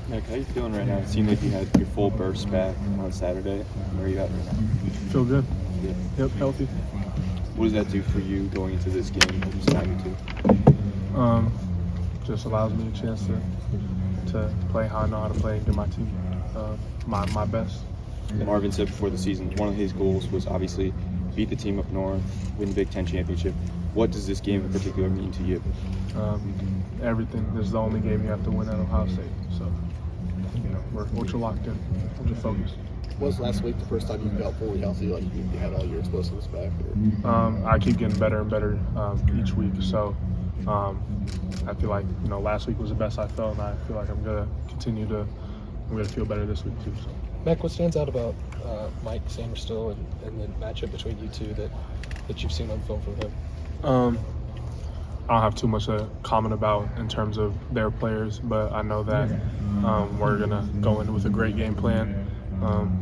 Mac, how you feeling right now? It seemed like you had your full burst back on Saturday. Where are you at right now? Feel good. Yeah. Yep, healthy. What does that do for you going into this game? Just now you two. Just allows me a chance to play how I know how to play and give my team my best. Marvin said before the season, one of his goals was obviously beat the team up north, win the Big Ten championship. What does this game in particular mean to you? Everything. This is the only game you have to win at Ohio State. So, we're ultra locked in, ultra focused. Was last week the first time you felt fully healthy, like you had all your explosiveness back? I keep getting better and better each week. So, I feel like last week was the best I felt, and I feel like I'm gonna feel better this week too. So. Mac, what stands out about Mike Samerstill and the matchup between you two that you've seen on film from him? I don't have too much to comment about in terms of their players, but I know that we're going to go in with a great game plan.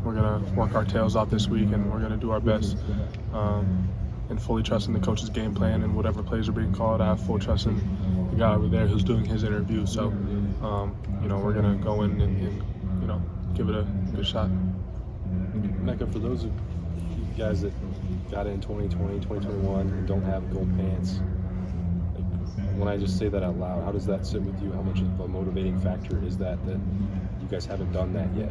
We're going to work our tails off this week, and we're going to do our best and fully trusting the coach's game plan and whatever plays are being called. I have full trust in the guy over there who's doing his interview. So, we're going to go in and give it a good shot. Emeka, for those of you guys that got in 2020, 2021 and don't have gold pants, when I just say that out loud, how does that sit with you? How much of a motivating factor is that you guys haven't done that yet?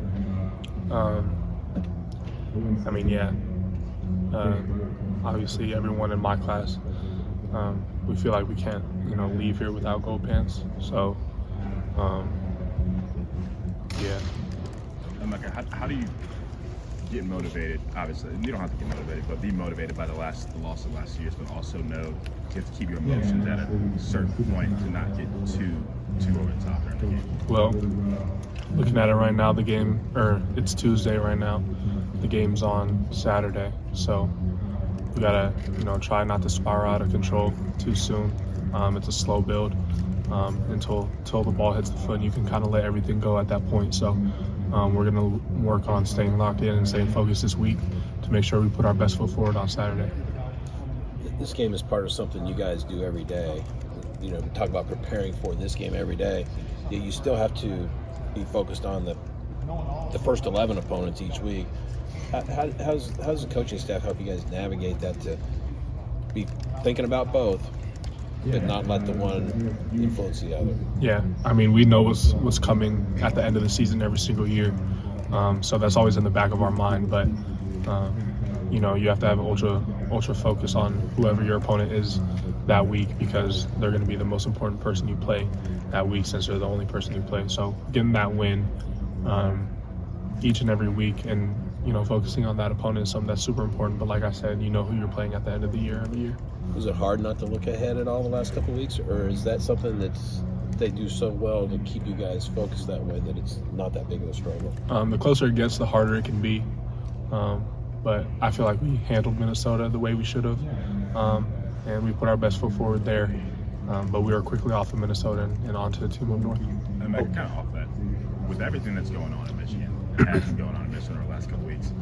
Obviously everyone in my class, we feel like we can't, leave here without gold pants. So, yeah. Emeka, how do you get motivated? Obviously, you don't have to get motivated, but be motivated by the loss of last year's, but also know to keep your emotions at a certain point to not get too over the top during the game. Well, looking at it right now, it's Tuesday right now. The game's on Saturday, so we gotta, try not to spiral out of control too soon. It's a slow build until the ball hits the foot. You can kind of let everything go at that point. So we're gonna work on staying locked in and staying focused this week to make sure we put our best foot forward on Saturday. This game is part of something you guys do every day. Talk about preparing for this game every day. Yet you still have to be focused on the first 11 opponents each week. How's the coaching staff help you guys navigate that to be thinking about both, but not let the one influence the other? Yeah, we know what's coming at the end of the season every single year, so that's always in the back of our mind. But you have to have ultra focus on whoever your opponent is that week, because they're going to be the most important person you play that week, since they're the only person you play. So getting that win each and every week, and focusing on that opponent is something that's super important. But like I said, who you're playing at the end of the year every year. Was it hard not to look ahead at all the last couple of weeks, or is that something they do so well to keep you guys focused that way that it's not that big of a struggle? The closer it gets, the harder it can be. But I feel like we handled Minnesota the way we should have, and we put our best foot forward there. But we were quickly off of Minnesota and on to the team up north. And kind of off that, with everything that's going on in Michigan, and has been going on in Michigan over the last couple of weeks,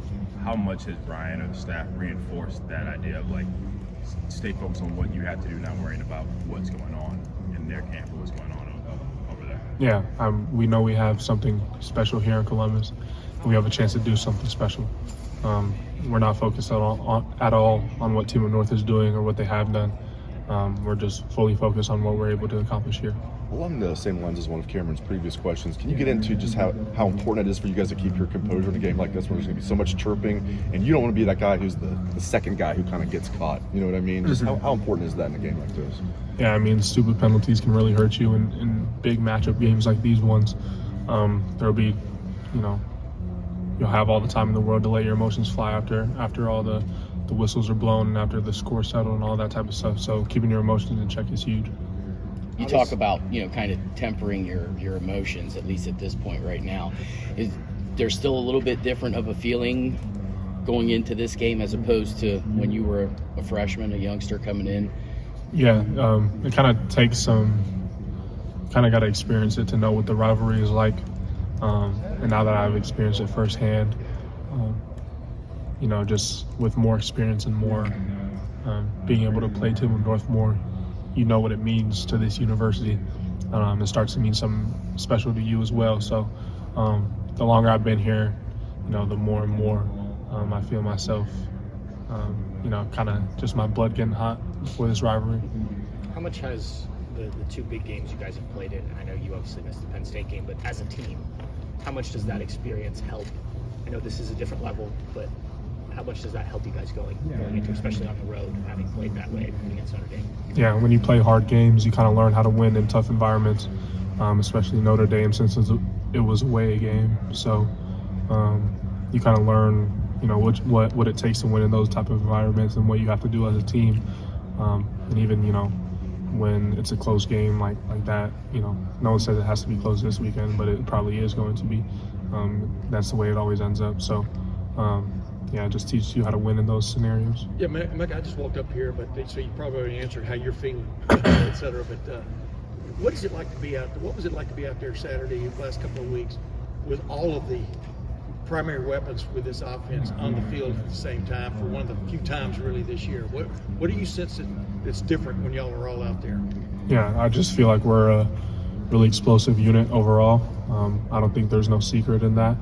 how much has Brian or the staff reinforced that idea of stay focused on what you have to do, not worrying about what's going on in their camp or what's going on over there? Yeah, we know we have something special here in Columbus. We have a chance to do something special. We're not focused at all on what Team of North is doing or what they have done. We're just fully focused on what we're able to accomplish here. Along the same lines as one of Cameron's previous questions, can you get into just how important it is for you guys to keep your composure in a game like this, where there's going to be so much chirping, and you don't want to be that guy who's the second guy who kind of gets caught? You know what I mean? Just how important is that in a game like this? Yeah, stupid penalties can really hurt you in big matchup games like these ones. There'll be, you'll have all the time in the world to let your emotions fly after all the whistles are blown and after the score settled and all that type of stuff. So keeping your emotions in check is huge. You talk about, kind of tempering your emotions, at least at this point right now. Is there still a little bit different of a feeling going into this game as opposed to when you were a freshman, a youngster coming in? Yeah, it kind of takes got to experience it to know what the rivalry is like. And now that I've experienced it firsthand, just with more experience and more being able to play Team of North more, what it means to this university. it starts to mean something special to you as well. So the longer I've been here, the more and more I feel myself, kind of just my blood getting hot for this rivalry. How much has the two big games you guys have played in, and I know you obviously missed the Penn State game, but as a team, how much does that experience help? I know this is a different level, but how much does that help you guys going into, especially on the road, having played that way against Notre Dame? Yeah, when you play hard games, you kind of learn how to win in tough environments, especially Notre Dame since it was a away game. So you kind of learn, what it takes to win in those type of environments and what you have to do as a team. And even, when it's a close game like that, no one says it has to be close this weekend, but it probably is going to be. That's the way it always ends up. So, it just teaches you how to win in those scenarios. Yeah, Mike, I just walked up here, so you probably already answered how you're feeling, et cetera. But what is it like to be out? What was it like to be out there Saturday, the last couple of weeks, with all of the primary weapons with this offense on the field at the same time for one of the few times really this year? What do you sense that's different when y'all are all out there? Yeah, I just feel like we're a really explosive unit overall. I don't think there's no secret in that.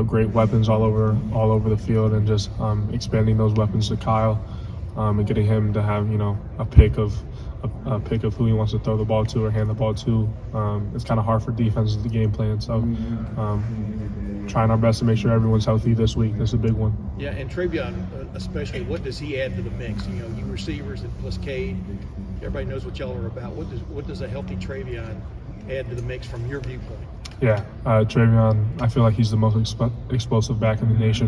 Great weapons all over the field, and just expanding those weapons to Kyle and getting him to have a pick of who he wants to throw the ball to or hand the ball to. It's kind of hard for defenses to game plan. So trying our best to make sure everyone's healthy this week. That's a big one. Yeah, and Travion especially, what does he add to the mix? You receivers and plus Cade, everybody knows what y'all are about. What does a healthy Travion add to the mix from your viewpoint? Yeah, Travion, I feel like he's the most explosive back in the nation.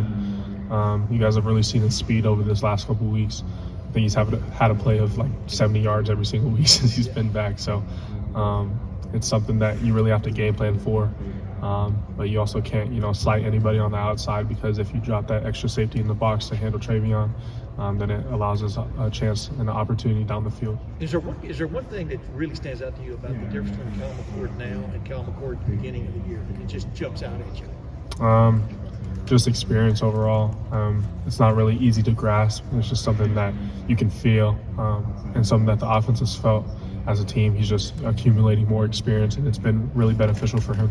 You guys have really seen his speed over this last couple of weeks. I think he's had a play of like 70 yards every single week since he's been back. So it's something that you really have to game plan for. But you also can't, slight anybody on the outside, because if you drop that extra safety in the box to handle Travion, then it allows us a chance and an opportunity down the field. Is there one thing that really stands out to you about the difference between Kyle McCord now and Kyle McCord at the beginning of the year? It just jumps out at you. Just experience overall. It's not really easy to grasp. It's just something that you can feel, and something that the offense has felt as a team. He's just accumulating more experience, and it's been really beneficial for him.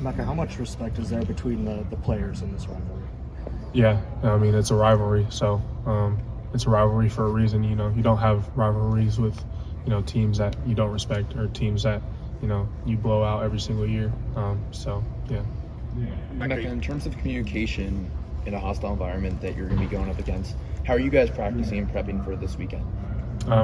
Emeka, how much respect is there between the players in this rivalry? Yeah, I mean, it's a rivalry, so it's a rivalry for a reason. You don't have rivalries with, teams that you don't respect or teams that, you blow out every single year. So, yeah. Emeka, in terms of communication in a hostile environment that you're going to be going up against, how are you guys practicing and prepping for this weekend?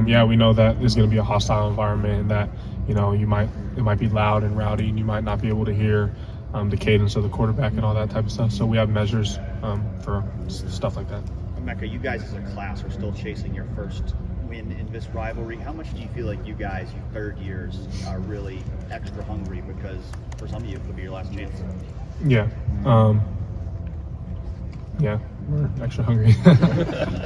Yeah, we know that it's going to be a hostile environment, and that it might be loud and rowdy, and you might not be able to hear the cadence of the quarterback and all that type of stuff. So we have measures for stuff like that. Emeka, you guys as a class are still chasing your first win in this rivalry. How much do you feel like you guys, you third years, are really extra hungry, because for some of you it could be your last chance? Yeah. Yeah, we're extra hungry. How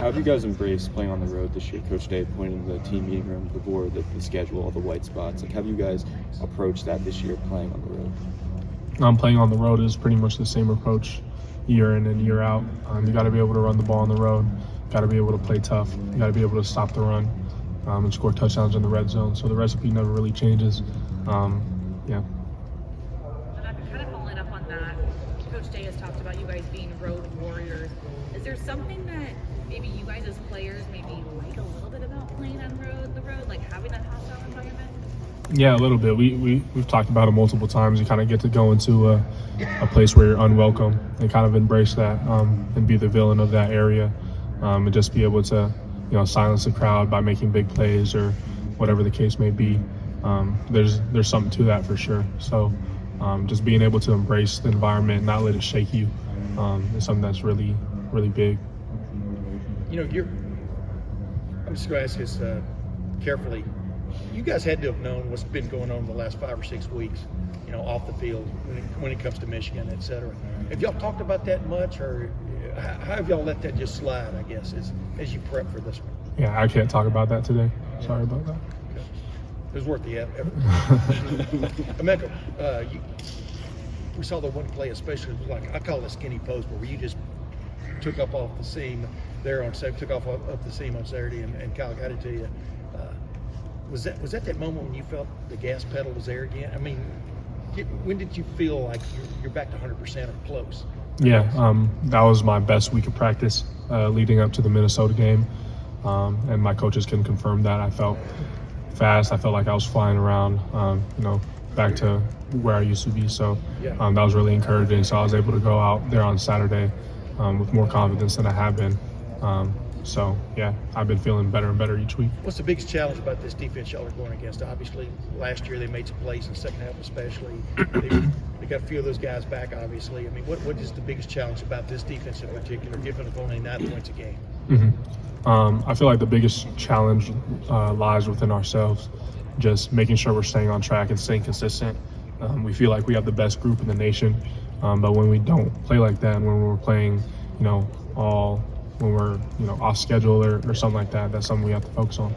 have you guys embraced playing on the road this year? Coach Day pointing the team meeting room, the board, the schedule, all the white spots. Like, have you guys approached that this year playing on the road? Playing on the road is pretty much the same approach year in and year out. You got to be able to run the ball on the road. Got to be able to play tough. You got to be able to stop the run and score touchdowns in the red zone. So the recipe never really changes. Yeah. Kind of following up on that, Coach Day has talked about you guys being road warriors. Is there something that maybe you guys as players maybe like a little bit about playing on the road, like having that hostile environment? Yeah, a little bit. We've talked about it multiple times. You kind of get to go into a place where you're unwelcome and kind of embrace that and be the villain of that area, and just be able to, silence the crowd by making big plays or whatever the case may be. There's something to that for sure. So just being able to embrace the environment and not let it shake you is something that's really, really big. I'm just going to ask this carefully. You guys had to have known what's been going on in the last 5 or 6 weeks, off the field when it comes to Michigan, et cetera. Have y'all talked about that much, or how have y'all let that just slide, I guess, as you prep for this one? Yeah, I can't talk about that today. Sorry about that. Okay. It was worth the effort. Emeka, we saw the one play especially, I call it a skinny post, where you just took up off the seam there took off up the seam on Saturday, and Kyle got it to you. was that moment when you felt the gas pedal was there again? I mean, when did you feel like you're back to 100% or close? Yeah, that was my best week of practice leading up to the Minnesota game, and my coaches can confirm that. I felt fast. I felt like I was flying around, back to where I used to be. So that was really encouraging. So I was able to go out there on Saturday with more confidence than I have been. So, yeah, I've been feeling better and better each week. What's the biggest challenge about this defense y'all are going against? Obviously, last year they made some plays in the second half especially. They got a few of those guys back, obviously. I mean, what is the biggest challenge about this defense in particular, giving up only 9 points a game? I feel like the biggest challenge lies within ourselves, just making sure we're staying on track and staying consistent. We feel like we have the best group in the nation, but when we don't play like that, and when we're playing, when we're off schedule or something like that, that's something we have to focus on.